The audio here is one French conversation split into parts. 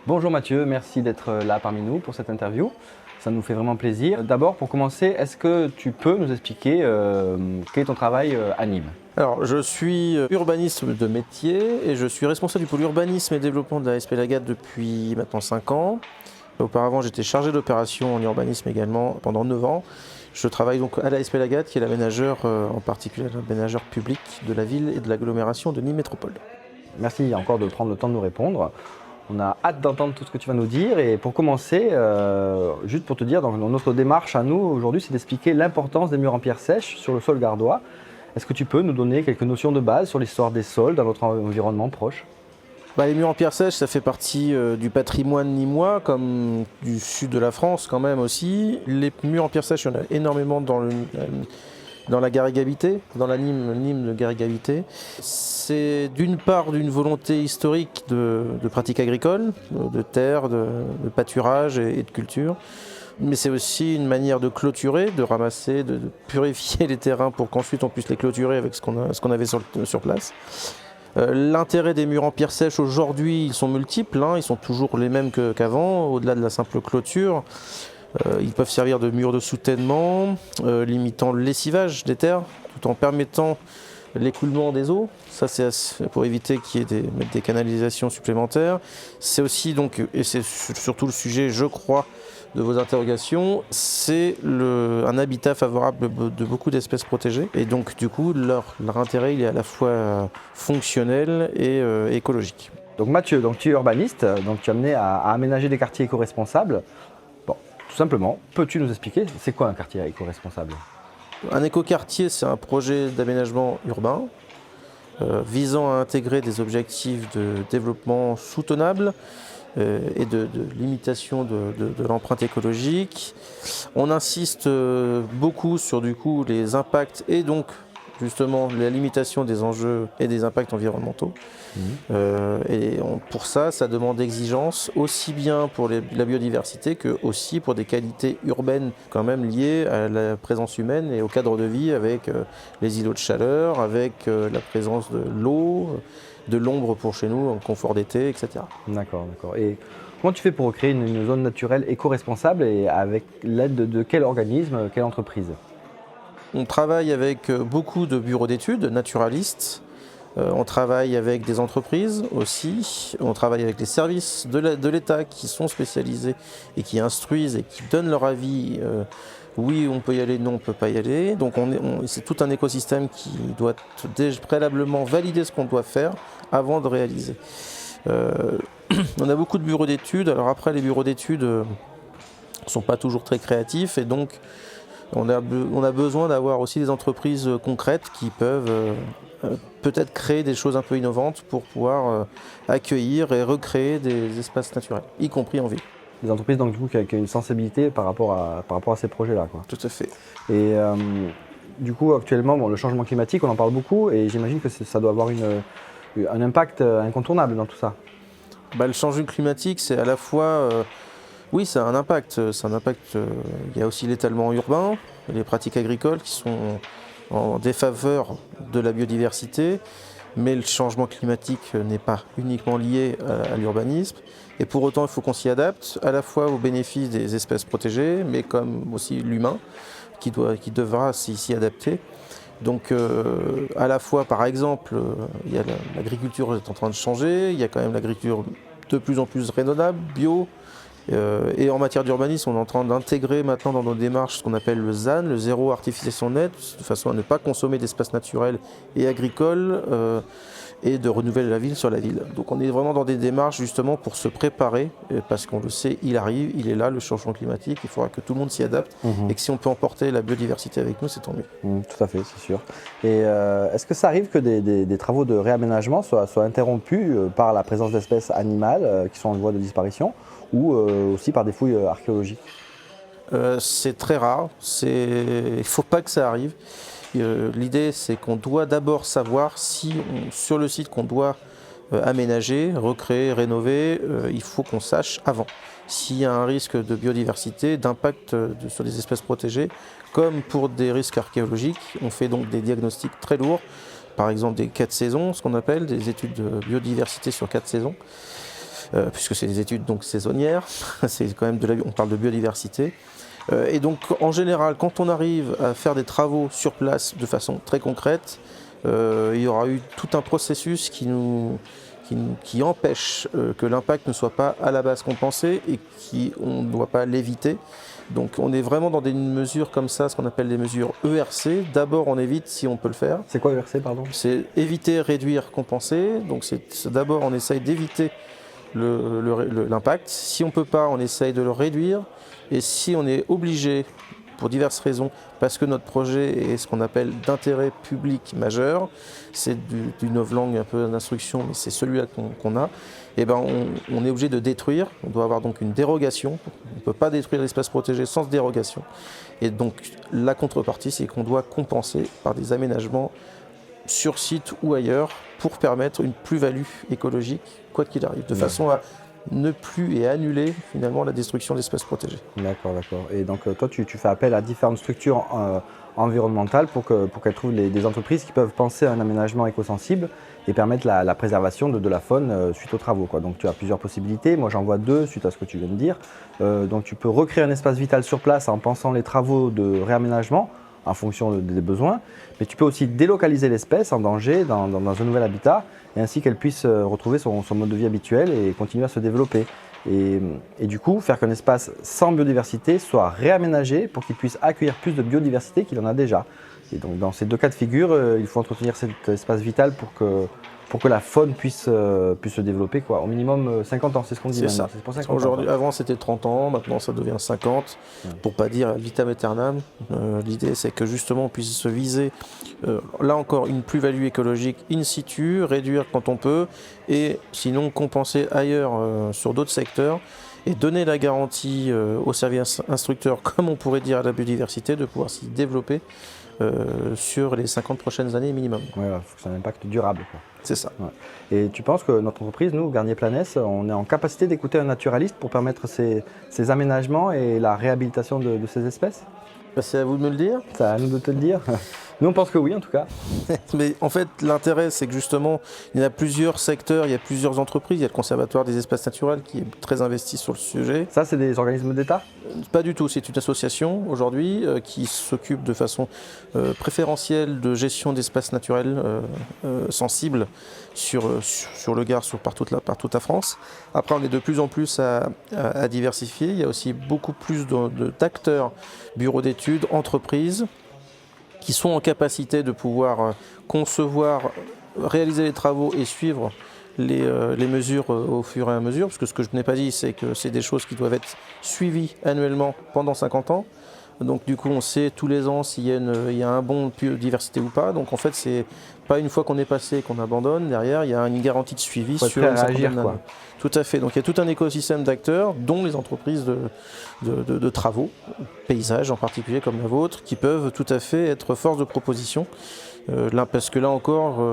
Bonjour Mathieu, merci d'être là parmi nous pour cette interview. Ça nous fait vraiment plaisir. D'abord, pour commencer, est-ce que tu peux nous expliquer quel est ton travail à Nîmes? Alors, je suis urbaniste de métier et je suis responsable du pôle urbanisme et développement de la ASP Lagade depuis maintenant 5 ans. Auparavant, j'étais chargé d'opération en urbanisme également pendant 9 ans. Je travaille donc à la ASP Lagade, qui est l'aménageur, en particulier l'aménageur public de la ville et de l'agglomération de Nîmes Métropole. Merci encore de prendre le temps de nous répondre. On a hâte d'entendre tout ce que tu vas nous dire. Et pour commencer, juste pour te dire, dans notre démarche à nous aujourd'hui, c'est d'expliquer l'importance des murs en pierre sèche sur le sol gardois. Est-ce que tu peux nous donner quelques notions de base sur l'histoire des sols dans notre environnement proche? Les murs en pierre sèche, ça fait partie du patrimoine nîmois, comme du sud de la France quand même aussi. Les murs en pierre sèche, il y en a énormément dans la Garrigabité, dans la Nîmes de Garrigabité. C'est d'une part d'une volonté historique de pratiques agricoles, de terre, de pâturage et de culture. Mais c'est aussi une manière de clôturer, de ramasser, de purifier les terrains pour qu'ensuite on puisse les clôturer avec ce qu'on avait sur place. L'intérêt des murs en pierre sèche aujourd'hui, ils sont multiples, ils sont toujours les mêmes qu'avant, au-delà de la simple clôture. Ils peuvent servir de murs de soutènement, limitant le lessivage des terres, tout en permettant l'écoulement des eaux. Ça, c'est pour éviter qu'il y ait des canalisations supplémentaires. C'est aussi donc, et c'est surtout le sujet, je crois, de vos interrogations, c'est un habitat favorable de beaucoup d'espèces protégées. Et donc, du coup, leur intérêt, il est à la fois fonctionnel et écologique. Donc Mathieu, tu es urbaniste, donc tu es amené à aménager des quartiers éco-responsables. Bon, tout simplement, peux-tu nous expliquer c'est quoi un quartier éco-responsable? Un écoquartier, c'est un projet d'aménagement urbain visant à intégrer des objectifs de développement soutenable et de limitation de l'empreinte écologique. On insiste beaucoup sur les impacts et donc justement la limitation des enjeux et des impacts environnementaux. Pour ça demande d'exigences aussi bien pour la biodiversité que aussi pour des qualités urbaines quand même liées à la présence humaine et au cadre de vie avec les îlots de chaleur, avec la présence de l'eau, de l'ombre pour chez nous, en confort d'été, etc. D'accord. Et comment tu fais pour créer une zone naturelle éco-responsable et avec l'aide de quel organisme, quelle entreprise? On travaille avec beaucoup de bureaux d'études naturalistes. On travaille avec des entreprises aussi, on travaille avec les services de l'État qui sont spécialisés et qui instruisent et qui donnent leur avis. Oui, on peut y aller, non, on ne peut pas y aller. Donc c'est tout un écosystème qui doit déjà préalablement valider ce qu'on doit faire avant de réaliser. On a beaucoup de bureaux d'études. Alors après, les bureaux d'études ne sont pas toujours très créatifs et donc on a besoin d'avoir aussi des entreprises concrètes qui peuvent peut-être créer des choses un peu innovantes pour pouvoir accueillir et recréer des espaces naturels, y compris en ville. Des entreprises donc, du coup, qui ont une sensibilité par rapport à ces projets-là, quoi. Tout à fait. Et du coup, actuellement, le changement climatique, on en parle beaucoup et j'imagine que ça doit avoir un impact incontournable dans tout ça. Le changement climatique, c'est à la fois... oui, ça a un impact. Il y a aussi l'étalement urbain, les pratiques agricoles qui sont en défaveur de la biodiversité, mais le changement climatique n'est pas uniquement lié à l'urbanisme. Et pour autant, il faut qu'on s'y adapte, à la fois au bénéfice des espèces protégées, mais comme aussi l'humain qui devra s'y adapter. Donc à la fois, par exemple, l'agriculture est en train de changer, il y a quand même l'agriculture de plus en plus raisonnable, bio. Et en matière d'urbanisme, on est en train d'intégrer maintenant dans nos démarches ce qu'on appelle le ZAN, le zéro artificialisation nette, de façon à ne pas consommer d'espaces naturels et agricoles et de renouveler la ville sur la ville. Donc on est vraiment dans des démarches justement pour se préparer, parce qu'on le sait, il arrive, il est là, le changement climatique, il faudra que tout le monde s'y adapte et que si on peut emporter la biodiversité avec nous, c'est tant mieux. Tout à fait, c'est sûr. Et est-ce que ça arrive que des travaux de réaménagement soient interrompus par la présence d'espèces animales qui sont en voie de disparition ou aussi par des fouilles archéologiques? C'est très rare, il ne faut pas que ça arrive. L'idée, c'est qu'on doit d'abord savoir si sur le site qu'on doit aménager, recréer, rénover, il faut qu'on sache avant s'il y a un risque de biodiversité, d'impact sur les espèces protégées, comme pour des risques archéologiques. On fait donc des diagnostics très lourds, par exemple des 4 saisons, ce qu'on appelle des études de biodiversité sur 4 saisons. puisque c'est des études donc saisonnières, c'est quand même on parle de biodiversité. Et donc en général, quand on arrive à faire des travaux sur place de façon très concrète, il y aura eu tout un processus qui empêche que l'impact ne soit pas à la base compensé et on ne doit pas l'éviter. Donc on est vraiment dans des mesures comme ça, ce qu'on appelle des mesures ERC. D'abord on évite si on peut le faire. C'est quoi ERC, pardon? C'est éviter, réduire, compenser. Donc d'abord on essaye d'éviter l'impact. Si on ne peut pas, on essaye de le réduire. Et si on est obligé, pour diverses raisons, parce que notre projet est ce qu'on appelle d'intérêt public majeur, c'est du novlangue un peu d'instruction, mais c'est celui-là qu'on a, et ben on est obligé de détruire. On doit avoir donc une dérogation. On ne peut pas détruire l'espace protégé sans dérogation. Et donc la contrepartie, c'est qu'on doit compenser par des aménagements sur site ou ailleurs pour permettre une plus-value écologique, quoi qu'il arrive, de façon à ne plus et annuler finalement la destruction d'espaces protégés. D'accord. Et donc toi, tu fais appel à différentes structures environnementales pour qu'elles trouvent des entreprises qui peuvent penser à un aménagement éco-sensible et permettre la préservation de la faune suite aux travaux, quoi. Donc tu as plusieurs possibilités. Moi, j'en vois deux suite à ce que tu viens de dire. Donc tu peux recréer un espace vital sur place en pensant les travaux de réaménagement en fonction des besoins, mais tu peux aussi délocaliser l'espèce en danger dans un nouvel habitat, et ainsi qu'elle puisse retrouver son mode de vie habituel et continuer à se développer. Et du coup, faire qu'un espace sans biodiversité soit réaménagé pour qu'il puisse accueillir plus de biodiversité qu'il en a déjà. Et donc dans ces deux cas de figure, il faut entretenir cet espace vital pour que la faune puisse se développer, quoi. Au minimum 50 ans, c'est ce qu'on dit maintenant. C'est pour ça avant c'était 30 ans, maintenant ça devient 50, pour pas dire vitam aeternam. L'idée c'est que justement on puisse se viser, là encore, une plus-value écologique in situ, réduire quand on peut, et sinon compenser ailleurs sur d'autres secteurs, et donner la garantie aux services instructeurs, comme on pourrait dire à la biodiversité, de pouvoir s'y développer sur les 50 prochaines années minimum. Ouais, il faut que ça ait un impact durable, quoi. C'est ça. Ouais. Et tu penses que notre entreprise, nous, Garnier Planès, on est en capacité d'écouter un naturaliste pour permettre ces aménagements et la réhabilitation de ces espèces? C'est à vous de me le dire. C'est à nous de te le dire. Nous, on pense que oui, en tout cas. Mais en fait, l'intérêt, c'est que justement, il y a plusieurs secteurs, il y a plusieurs entreprises. Il y a le Conservatoire des espaces naturels qui est très investi sur le sujet. Ça, c'est des organismes d'État? Pas du tout. C'est une association aujourd'hui qui s'occupe de façon préférentielle de gestion d'espaces naturels sensibles sur le Gard, par toute la France. Après, on est de plus en plus à diversifier. Il y a aussi beaucoup plus d'acteurs, bureaux d'études, entreprises, qui sont en capacité de pouvoir concevoir, réaliser les travaux et suivre les mesures au fur et à mesure. Parce que ce que je n'ai pas dit, c'est que c'est des choses qui doivent être suivies annuellement pendant 50 ans. Donc du coup, on sait tous les ans s'il y a un bon de biodiversité ou pas. Donc en fait, c'est pas une fois qu'on est passé qu'on abandonne. Derrière, il y a une garantie de suivi sur une cinquantaine d'années. Tout à fait. Donc il y a tout un écosystème d'acteurs, dont les entreprises de travaux, paysages en particulier comme la vôtre, qui peuvent tout à fait être force de proposition. Parce que là encore,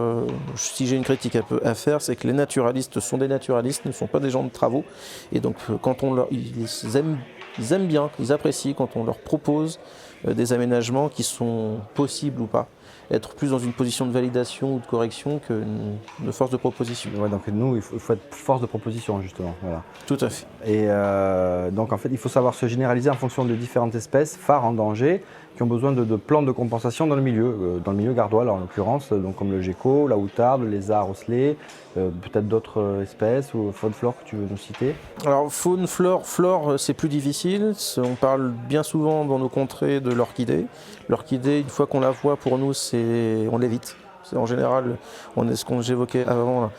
si j'ai une critique à faire, c'est que les naturalistes sont des naturalistes, ne sont pas des gens de travaux. Et donc quand ils aiment bien, ils apprécient quand on leur propose des aménagements qui sont possibles ou pas. Être plus dans une position de validation ou de correction que de force de proposition. Ouais, donc nous, il faut être force de proposition, justement. Voilà. Tout à fait. Et donc en fait, il faut savoir se généraliser en fonction de différentes espèces phares en danger qui ont besoin de plans de compensation dans le milieu gardois, là, en l'occurrence, donc comme le gecko, la outarde, le lézard osselet, peut-être d'autres espèces ou faune flore que tu veux nous citer. Alors faune, flore, c'est plus difficile. On parle bien souvent dans nos contrées de l'orchidée. L'orchidée, une fois qu'on la voit, pour nous, on l'évite. C'est en général, on est ce qu'on j'évoquais avant, là,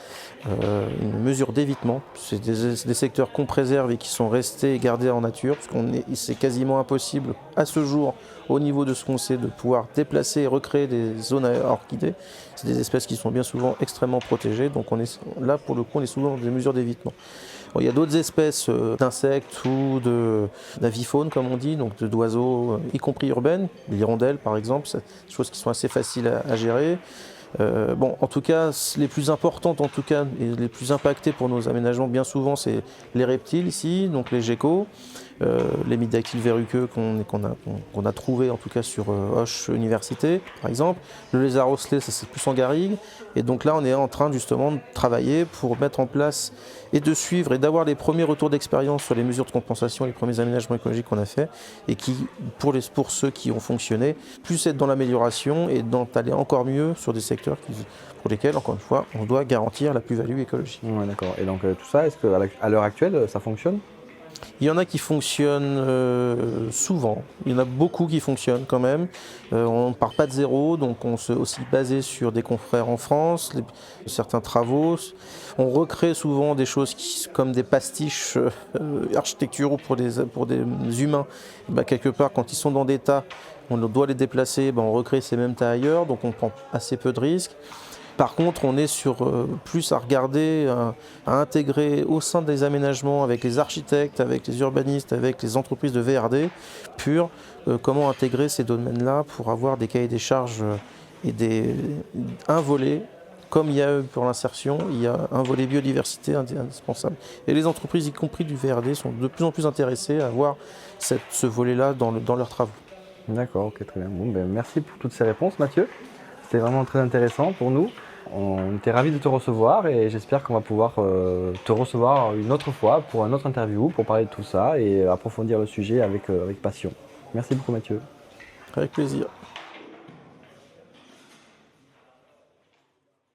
une mesure d'évitement. C'est des secteurs qu'on préserve et qui sont restés et gardés en nature, parce c'est quasiment impossible à ce jour, au niveau de ce qu'on sait, de pouvoir déplacer et recréer des zones à orchidées. C'est des espèces qui sont bien souvent extrêmement protégées, donc là, pour le coup, on est souvent dans des mesures d'évitement. Bon, il y a d'autres espèces d'insectes ou d'avifaune, comme on dit, donc d'oiseaux, y compris urbaines, les hirondelles par exemple, c'est des choses qui sont assez faciles à gérer. En tout cas, les plus importantes et les plus impactées pour nos aménagements, bien souvent, c'est les reptiles ici, donc les geckos, l'hémidactyle verruqueux qu'on a trouvé en tout cas sur Hoche Université par exemple. Le lézard osselet, ça c'est plus en garrigue. Et donc là on est en train justement de travailler pour mettre en place et de suivre et d'avoir les premiers retours d'expérience sur les mesures de compensation, les premiers aménagements écologiques qu'on a fait et qui, pour ceux qui ont fonctionné, plus être dans l'amélioration et d'aller encore mieux sur des secteurs pour lesquels, encore une fois, on doit garantir la plus-value écologique. Ouais, d'accord. Et donc tout ça, est-ce qu'à l'heure actuelle, ça fonctionne? Il y en a qui fonctionnent souvent, il y en a beaucoup qui fonctionnent quand même. On ne part pas de zéro, donc on s'est aussi basé sur des confrères en France, certains travaux. On recrée souvent des choses comme des pastiches architecturaux pour des humains. Et ben, quelque part, quand ils sont dans des tas, on doit les déplacer, ben, on recrée ces mêmes tas ailleurs, donc on prend assez peu de risques. Par contre, on est sur plus à regarder, à intégrer au sein des aménagements avec les architectes, avec les urbanistes, avec les entreprises de VRD pur, comment intégrer ces domaines-là pour avoir des cahiers des charges et un volet, comme il y a eu pour l'insertion, il y a un volet biodiversité indispensable. Et les entreprises, y compris du VRD, sont de plus en plus intéressées à avoir ce volet-là dans leurs travaux. D'accord, ok, très bien. Bon, ben, merci pour toutes ces réponses, Mathieu. C'était vraiment très intéressant pour nous. On était ravis de te recevoir et j'espère qu'on va pouvoir te recevoir une autre fois pour un autre interview pour parler de tout ça et approfondir le sujet avec passion. Merci beaucoup, Mathieu. Avec plaisir.